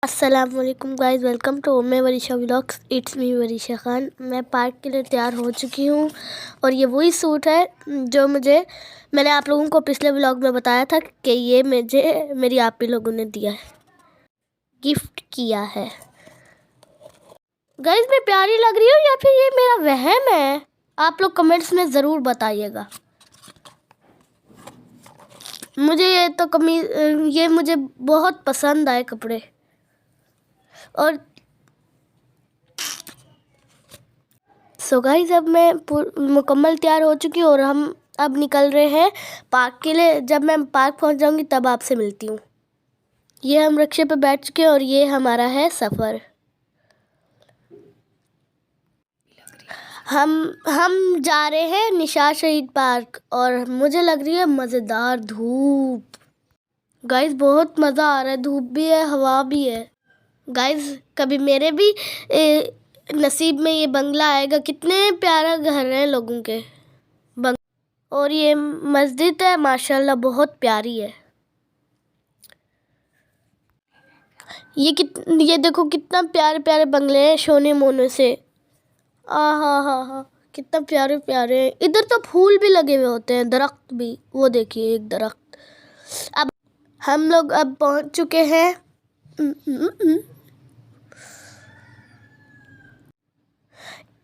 अस्सलामुअलैकुम guys, welcome to मैं Varisha vlogs. It's me Varisha Khan. मैं पार्क के लिए तैयार हो चुकी हूँ और ये वही सूट है जो मैंने आप लोगों को पिछले व्लॉग में बताया था कि ये मुझे मेरी आप ही लोगों ने दिया है, गिफ्ट किया है। गाइस, मैं प्यारी लग रही हूँ या फिर ये मेरा वहम है? आप लोग कमेंट्स में ज़रूर बताइएगा। मुझे ये तो कमीज ये मुझे बहुत पसंद आए कपड़े। और सो गाइस, अब मैं मुकम्मल तैयार हो चुकी हूँ और हम अब निकल रहे हैं पार्क के लिए। जब मैं पार्क पहुँच जाऊँगी तब आपसे मिलती हूँ। ये हम रिक्शे पे बैठ चुके हैं और ये हमारा है सफ़र। हम जा रहे हैं निशात शहीद पार्क और मुझे लग रही है मज़ेदार धूप। गाइस, बहुत मज़ा आ रहा है, धूप भी है, हवा भी है। गाइस, कभी मेरे भी नसीब में ये बंगला आएगा। कितने प्यारा घर है लोगों के और ये मस्जिद है, माशाल्लाह बहुत प्यारी है। ये देखो कितना प्यारे प्यारे बंगले हैं सोने मोने से। हा, कितना प्यारे प्यारे हैं। इधर तो फूल भी लगे हुए होते हैं, दरख्त भी। वो देखिए, एक दरख्त। अब हम लोग अब पहुंच चुके हैं।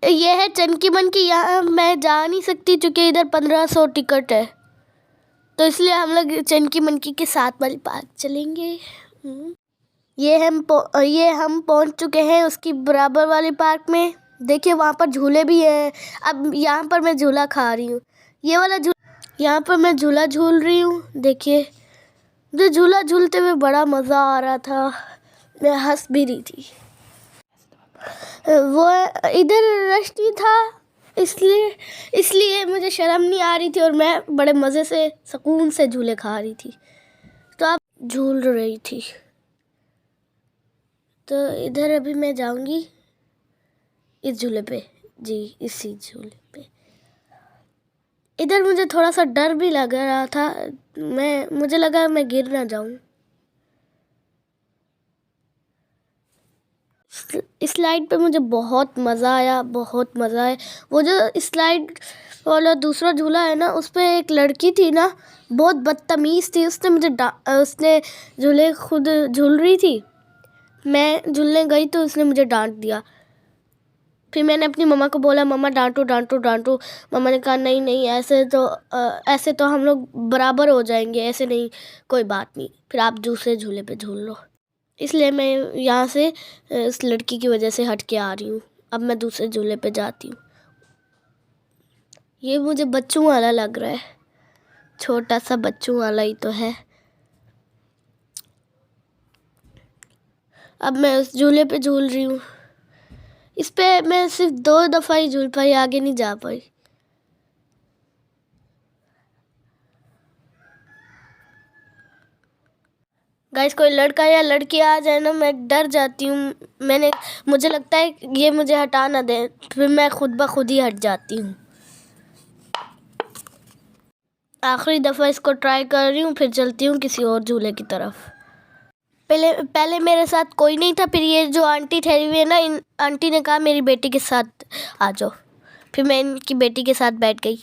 ये है चनकी मनकी। यहाँ मैं जा नहीं सकती क्योंकि इधर 1500 टिकट है, तो इसलिए हम लोग चनकी मनकी के साथ वाली पार्क चलेंगे। ये हम पहुंच चुके हैं उसकी बराबर वाली पार्क में। देखिए, वहाँ पर झूले भी हैं। अब यहाँ पर मैं झूला खा रही हूँ, ये वाला यहाँ पर मैं झूला झूल रही हूँ। देखिए, मुझे झूला झूलते हुए बड़ा मज़ा आ रहा था, मैं हंस भी रही थी। वो इधर रश नहीं था, इसलिए मुझे शर्म नहीं आ रही थी और मैं बड़े मज़े से सुकून से झूले खा रही थी। तो अब झूल रही थी। तो इधर अभी मैं जाऊंगी इस झूले पे। जी, इसी झूले पे। इधर मुझे थोड़ा सा डर भी लग रहा था। मुझे लगा मैं गिर ना जाऊं। स्लाइड पे मुझे बहुत मज़ा आया, बहुत मज़ा आया। वो जो स्लाइड वाला दूसरा झूला है ना, उस पर एक लड़की थी ना, बहुत बदतमीज़ थी। उसने झूले खुद झूल रही थी, मैं झूलने गई तो उसने मुझे डांट दिया। फिर मैंने अपनी मम्मा को बोला, मम्मा डांटो डांटो डांटो। मम्मा ने कहा नहीं नहीं, ऐसे तो हम लोग बराबर हो जाएंगे, ऐसे नहीं, कोई बात नहीं, फिर आप दूसरे झूले पे झूल लो। इसलिए मैं यहाँ से इस लड़की की वजह से हट के आ रही हूँ। अब मैं दूसरे झूले पे जाती हूँ। ये मुझे बच्चों वाला लग रहा है, छोटा सा बच्चों वाला ही तो है। अब मैं उस झूले पे झूल रही हूँ। इस पे मैं सिर्फ 2 दफ़ा ही झूल पाई, आगे नहीं जा पाई। गाइस, कोई लड़का या लड़की आ जाए ना, मैं डर जाती हूँ। मुझे लगता है ये मुझे हटा ना दे, फिर मैं खुद ब खुद ही हट जाती हूँ। आखिरी दफ़ा इसको ट्राई कर रही हूँ, फिर चलती हूँ किसी और झूले की तरफ। पहले मेरे साथ कोई नहीं था, फिर ये जो आंटी ठहरी हुई है ना, इन आंटी ने कहा मेरी बेटी के साथ आ जाओ। फिर मैं इनकी बेटी के साथ बैठ गई।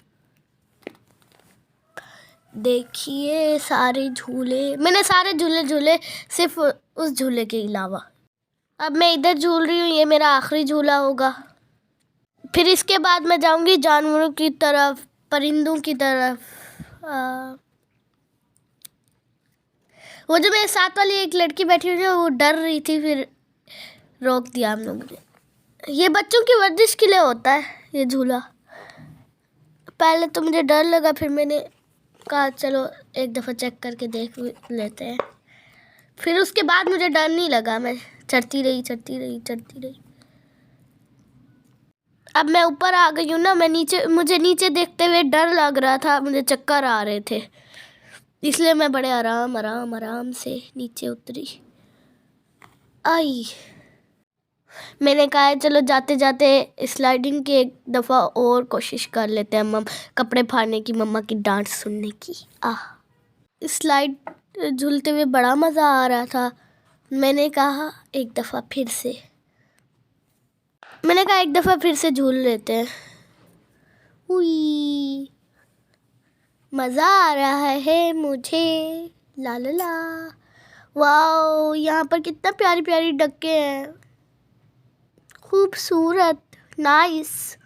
देखिए सारे झूले, मैंने सारे झूले झूले, सिर्फ उस झूले के अलावा। अब मैं इधर झूल रही हूँ, ये मेरा आखिरी झूला होगा। फिर इसके बाद मैं जाऊंगी जानवरों की तरफ, परिंदों की तरफ। वो जो मेरे साथ वाली एक लड़की बैठी हुई है, वो डर रही थी, फिर रोक दिया हम लोगों ने। ये बच्चों की वर्जिश के लिए होता है ये झूला। पहले तो मुझे डर लगा, फिर मैंने कहा चलो एक दफ़ा चेक करके देख लेते हैं। फिर उसके बाद मुझे डर नहीं लगा, मैं चढ़ती रही। अब मैं ऊपर आ गई हूँ ना, मुझे नीचे देखते हुए डर लग रहा था, मुझे चक्कर आ रहे थे, इसलिए मैं बड़े आराम से नीचे उतरी। मैंने कहा चलो जाते जाते स्लाइडिंग की एक दफ़ा और कोशिश कर लेते हैं, कपड़े फाड़ने की, मम्मा की डांट सुनने की। स्लाइड झूलते हुए बड़ा मज़ा आ रहा था, मैंने कहा एक दफ़ा फिर से झूल लेते हैं। हुई, मज़ा आ रहा है मुझे, ला ला ला। वाओ, यहाँ पर कितना प्यारी प्यारी डक्के हैं, खूबसूरत, नाइस।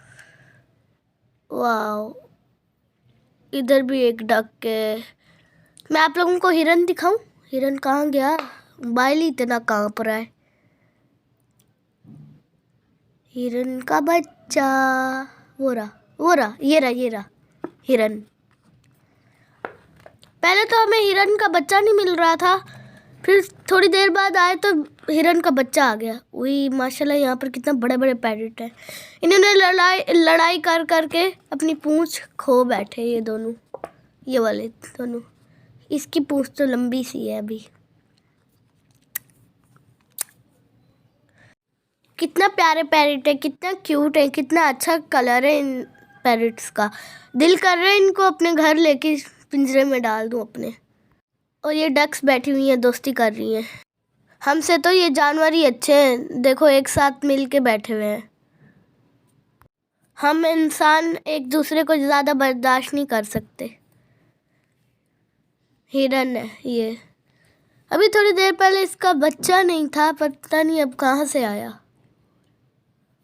वाओ, इधर भी एक डक है। मैं आप लोगों को हिरन दिखाऊं? हिरन कहाँ गया? मोबाइल ही इतना कांप रहा है। हिरन का बच्चा, वो रहा, ये रहा हिरन। पहले तो हमें हिरन का बच्चा नहीं मिल रहा था, फिर थोड़ी देर बाद आए तो हिरन का बच्चा आ गया। वही माशाल्लाह, यहाँ पर कितना बड़े बड़े पैरेट हैं। इन्होंने लड़ाई कर करके अपनी पूंछ खो बैठे, ये दोनों, ये वाले दोनों। इसकी पूंछ तो लंबी सी है अभी। कितना प्यारे पैरेट है, कितना क्यूट है, कितना अच्छा कलर है इन पैरेट्स का। दिल कर रहा है इनको अपने घर लेके पिंजरे में डाल दूं अपने। और ये डक्स बैठी हुई हैं, दोस्ती कर रही हैं। हमसे तो ये जानवर ही अच्छे हैं, देखो एक साथ मिल के बैठे हुए हैं। हम इंसान एक दूसरे को ज़्यादा बर्दाश्त नहीं कर सकते। हिरन है ये। अभी थोड़ी देर पहले इसका बच्चा नहीं था, पता नहीं अब कहाँ से आया।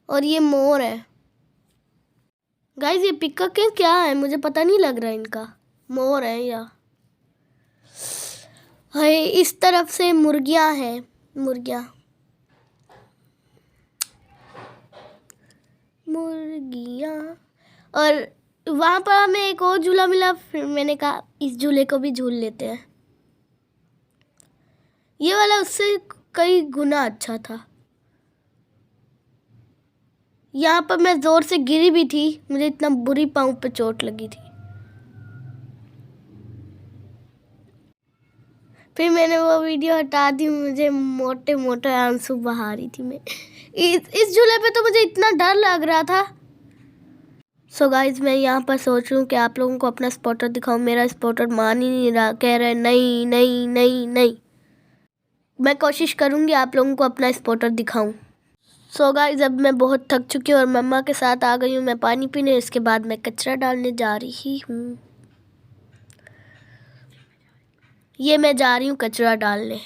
और ये मोर है। गाइस, ये पिकअप है क्या है, मुझे पता नहीं लग रहा इनका। मोर है या है। इस तरफ से मुर्गियां हैं, मुर्गियां। और वहाँ पर हमें एक और झूला मिला, फिर मैंने कहा इस झूले को भी झूल लेते हैं। ये वाला उससे कई गुना अच्छा था। यहाँ पर मैं ज़ोर से गिरी भी थी, मुझे इतना बुरी पाँव पे चोट लगी थी। फिर मैंने वो वीडियो हटा दी, मुझे मोटे मोटे आंसू बहा रही थी मैं। इस झूले पे तो मुझे इतना डर लग रहा था। सो गाइज, मैं यहाँ पर सोच रही हूँ कि आप लोगों को अपना स्पॉटर दिखाऊं। मेरा स्पॉटर मान ही नहीं रहा, कह रहा है नहीं नहीं नहीं नहीं। मैं कोशिश करूँगी आप लोगों को अपना स्पॉटर दिखाऊं। सो गाइज, अब मैं बहुत थक चुकी हूँ और मम्मा के साथ आ गई हूँ मैं पानी पीने। इसके बाद मैं कचरा डालने जा रही हूँ। ये मैं जा रही हूँ कचरा डालने।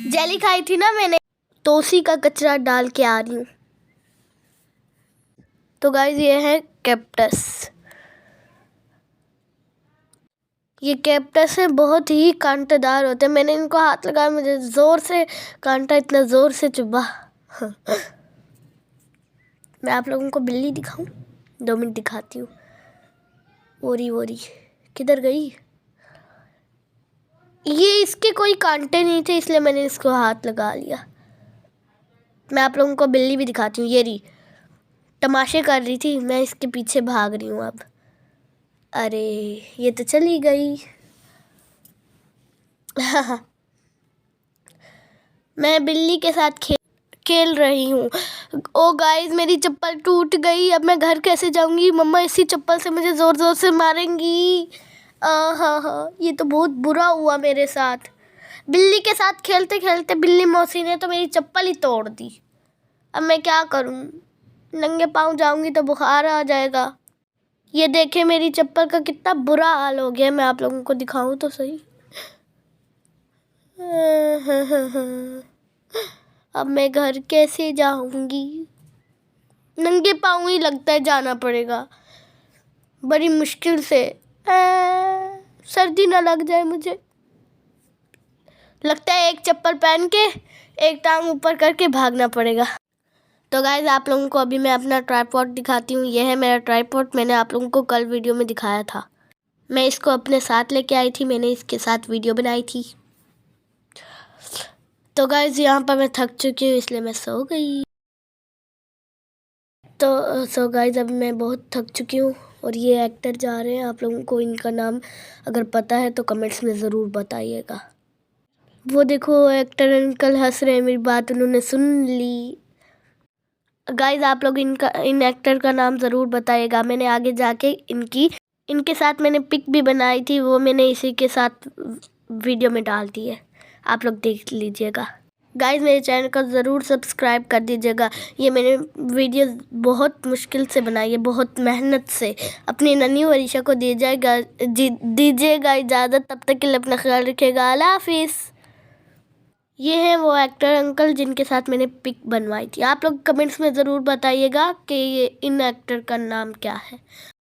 जेली खाई थी ना मैंने, तो उसी का कचरा डाल के आ रही हूँ। तो गाइज, ये है कैक्टस। ये कैक्टस है, बहुत ही कांटेदार होते हैं। मैंने इनको हाथ लगाया, मुझे ज़ोर से कांटा इतना ज़ोर से चुभा। मैं आप लोगों को बिल्ली दिखाऊं? 2 मिनट दिखाती हूँ। ओरी किधर गई? ये इसके कोई कांटे नहीं थे, इसलिए मैंने इसको हाथ लगा लिया। मैं आप लोगों को बिल्ली भी दिखाती हूँ। ये रही, तमाशे कर रही थी, मैं इसके पीछे भाग रही हूँ अब। अरे, ये तो चली गई। मैं बिल्ली के साथ खेल रही हूँ। ओ गाइस, मेरी चप्पल टूट गई, अब मैं घर कैसे जाऊंगी? मम्मा इसी चप्पल से मुझे ज़ोर ज़ोर से मारेंगी। हाँ, ये तो बहुत बुरा हुआ मेरे साथ। बिल्ली के साथ खेलते खेलते बिल्ली मौसी ने तो मेरी चप्पल ही तोड़ दी। अब मैं क्या करूँ? नंगे पाँव जाऊंगी तो बुखार आ जाएगा। ये देखे मेरी चप्पल का कितना बुरा हाल हो गया। मैं आप लोगों को दिखाऊं तो सही। अब मैं घर कैसे जाऊंगी? नंगे पाँव ही लगता है जाना पड़ेगा, बड़ी मुश्किल से। सर्दी ना लग जाए मुझे। लगता है एक चप्पल पहन के एक टांग ऊपर करके भागना पड़ेगा। तो गाइज, आप लोगों को अभी मैं अपना ट्राइपॉड दिखाती हूँ। यह है मेरा ट्राइपॉड। मैंने आप लोगों को कल वीडियो में दिखाया था। मैं इसको अपने साथ लेके आई थी, मैंने इसके साथ वीडियो बनाई थी। तो गाइज, यहाँ पर मैं थक चुकी हूँ, इसलिए मैं सो गई। तो सो गाइज, अब मैं बहुत थक चुकी हूँ और ये एक्टर जा रहे हैं। आप लोगों को इनका नाम अगर पता है तो कमेंट्स में ज़रूर बताइएगा। वो देखो, एक्टर अंकल हंस रहे हैं, मेरी बात उन्होंने सुन ली। गाइज, आप लोग इन एक्टर का नाम ज़रूर बताइएगा। मैंने आगे जाके इनके साथ मैंने पिक भी बनाई थी, वो मैंने इसी के साथ वीडियो में डाल दी है। आप लोग देख लीजिएगा। गाइस मेरे चैनल को ज़रूर सब्सक्राइब कर दीजिएगा। ये मैंने वीडियो बहुत मुश्किल से बनाई है, बहुत मेहनत से। अपनी नन्ही वरीशा को दीजिएगा इजाज़त। तब तक के लिए अपना ख्याल रखिएगा। अल्लाह हाफिज़। ये हैं वो एक्टर अंकल जिनके साथ मैंने पिक बनवाई थी। आप लोग कमेंट्स में ज़रूर बताइएगा कि ये इन एक्टर का नाम क्या है।